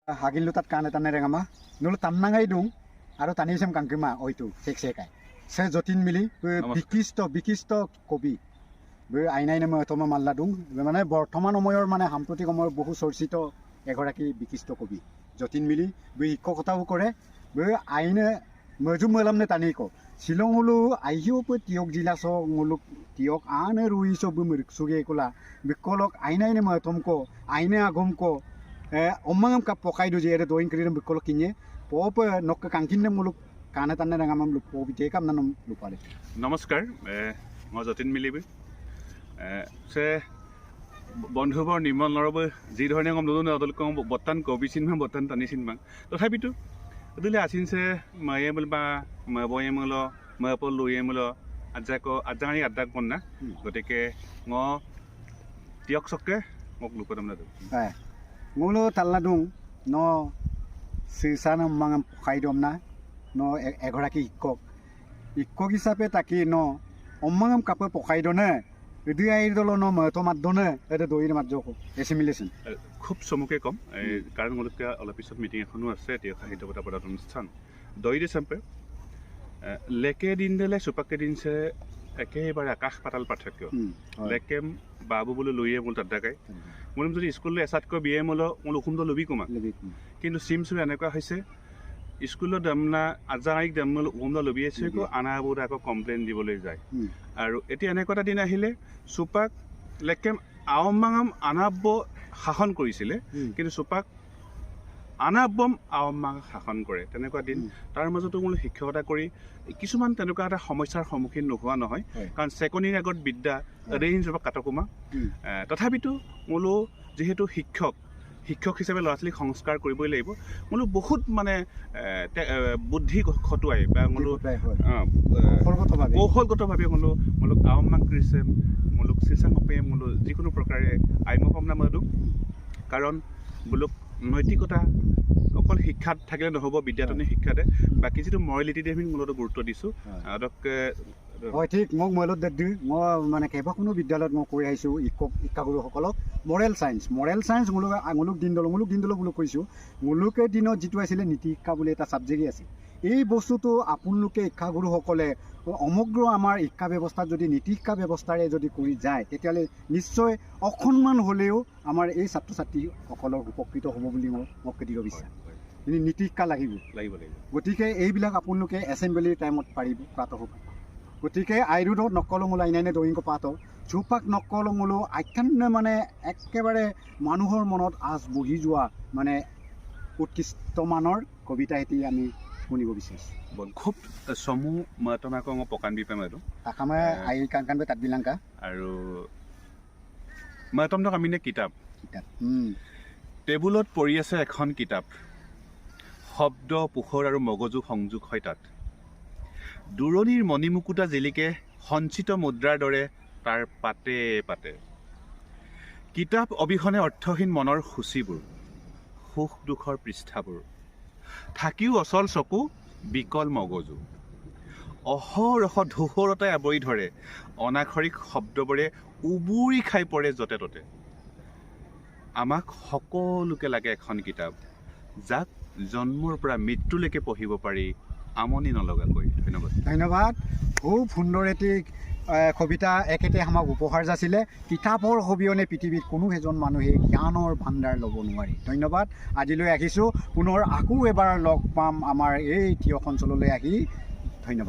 Hagil lutat kan etan nerengama nulu tamnangai dung aro tanisem kangkema oitu sek-sekai se jotin mili bikisto কবি আইনাই নামে অথমা মাল্লা দুং মানে বর্তমান সময়ৰ মানে সাম্প্ৰতিক সময়ৰ বহু চৰ্চিত এগৰাকী বিশিষ্ট কবি যতীন মিলি শিক্ষকতাও কৰে আইনে মজু মলামনে তানিক শিলং হলো আইহিও তিয়ক জিলা স মুলুক তিয়ক আনে রুই সব মুরসুগে কোলা বিকলক আইনাই নামে অথমক আইনে আগমক omangam ka pokai do jere doing kriram bikol kinye pop nok kangkinne muluk kana tanne rangamam lup po bite kam nanam lupale নমস্কাৰ মই যতীন মিলিবি সে বন্ধুবৰ নিৰ্মল নৰব যি ধৰণে কম নতুন অদল কম বৰ্তান কবি চিনমা বৰ্তান টানি চিনমা তথাপিতো দিলে আছিনছে মায়ে বলবা ময়ে মল মই পল লয়ে মল আজানি আদাক বন্না গতিকে ম তিয়ক চকে মোক লুকদাম না ngulo talladung no sisana mangam pokai domna no egoraki ikkok hisabe taki no omangam kape pokai done এদি আইৰ দল ন মতো মাদনে এতে দইৰ মাজক এসিমিলেশন খুব চমুকে কম কাৰণ মোলকে অলপ পিছত মিটিং এখনো আছে তিয় সাহিত্য বঁটা প্ৰদান অনুষ্ঠান দইৰে চেম্পে লেকে দিন দেলে সুপাকে দিনছে একেবাৰে আকাশ পাতাল পাৰ্থক্য লেকেম বাবু বলে লইয়ে মূল তাদাকাই মূলম যদি স্কুললৈ এসাতকৈ বিয়ে মূল মূল অসুম লবি কুমা কিন্তু চিমচু এনেকুৱা হৈছে স্কুলত দামনা আজাইক দামল ওমলা লবি আছে কো আনাবোৰ আকৌ কমপ্লেইন দিবলৈ যায় আৰু এতিয়া এনেকুৱা এটা দিন আহিলে সুপাক লেকেম আওমাঙাম আনাব্ব শাসন কৰিছিলে কিন্তু সুপাক আনাব্বম আওমাং শাসন কৰে তেনেকুৱা দিন তাৰ মাজতো মূল শিক্ষকতা কৰি কিছুমান তেনেকুৱা এটা সমস্যাৰ সন্মুখীন নোহোৱা নহয় কাৰণ ছেকেণ্ডেৰী আগত বিদ্যা ৰেঞ্জ বা কাটকুমা তথাপিতো মূল যেহেতু শিক্ষক হিচাপে ল'ৰা ছোৱালীক সংস্কাৰ কৰিবই লাগিব মোলো বহুত মানে বুদ্ধি খটুৱাই বা মোলো কৌশলগতভাৱে মোলোক আওমাং কৰিছে মোলোক চিচাঙপে মোলো যিকোনো প্ৰকাৰে আইমপামনা মাদো কাৰণ বোলোক নৈতিকতা অকল শিক্ষাত থাকিলে নহ'ব বিদ্যাতনী শিক্ষাতে বাকী যিটো মৰেলিটি দিয়ে আমি মূলত গুৰুত্ব দিছোঁ হয় ঠিক মোক মইলত দি মই মানে কেইবাখনো বিদ্যালয়ত মই কৰি আহিছোঁ শিক্ষাগুৰুসকলক মৰেল চায়েন্স মুলুক দিন দল বুলি কৈছোঁ মুলুকে দিনত যিটো আছিলে নীতি শিক্ষা বুলি এটা ছাবজেক্টেই আছিল এই বস্তুটো আপোনালোকে শিক্ষাগুৰুসকলে সমগ্ৰ আমাৰ শিক্ষা ব্যৱস্থাত যদি নীতি শিক্ষা ব্যৱস্থাৰে যদি কৰি যায় তেতিয়াহ'লে নিশ্চয় অকণমান হ'লেও আমাৰ এই ছাত্ৰ ছাত্ৰীসকলৰ উপকৃত হ'ব বুলি মোক দৃঢ় বিশ্বাস নীতি শিক্ষা লাগিব গতিকে এইবিলাক আপোনালোকে এছেম্বলিৰ টাইমত পাৰিব প্ৰাতঃ গতিকে আইৰুদত নকলঙুল আইনাইনে দৈংক পাত চুপাক নকলঙুলো আখ্যান্য মানে একেবাৰে মানুহৰ মনত আজ বহি যোৱা মানে উৎকৃষ্টমানৰ কবিতা এটি আমি শুনিব বিচাৰিছোঁ খুব চমু মাতনাক পকান বিপে মাৰো আকামে আই কাংকানবে তাত বিলাংকা আৰু মাতমনক আমি নে কিতাপ টেবুলত পৰি আছে এখন কিতাপ শব্দ পোহৰ আৰু মগজু সংযোগ হয় তাত দূৰণিৰ মণিমুকুতা জিলিকে সঞ্চিত মুদ্ৰাৰ দৰে তাৰ পাতে পাতে কিতাপ অবিহনে অৰ্থহীন মনৰ সূচীবোৰ সুখ দুখৰ পৃষ্ঠাবোৰ থাকিও অচল চকু বিকল মগজু অহৰহ ধূসৰতাই আৱৰি ধৰে অনাক্ষৰিক শব্দবোৰে উবুৰি খাই পৰে য'তে ত'তে আমাক সকলোকে লাগে এখন কিতাপ যাক জন্মৰ পৰা মৃত্যুলৈকে পঢ়িব পাৰি আমনি নলগাকৈ ধন্যবাদ খুব সুন্দৰ এটি কবিতা একেতে আমাক উপহাৰ যাছিলে কিতাপৰ অবিহনে পৃথিৱীত কোনো এজন মানুহে জ্ঞানৰ ভাণ্ডাৰ ল'ব নোৱাৰি ধন্যবাদ আজিলৈ আহিছোঁ পুনৰ আকৌ এবাৰ লগ পাম আমাৰ এই তিয়ক অঞ্চললৈ আহি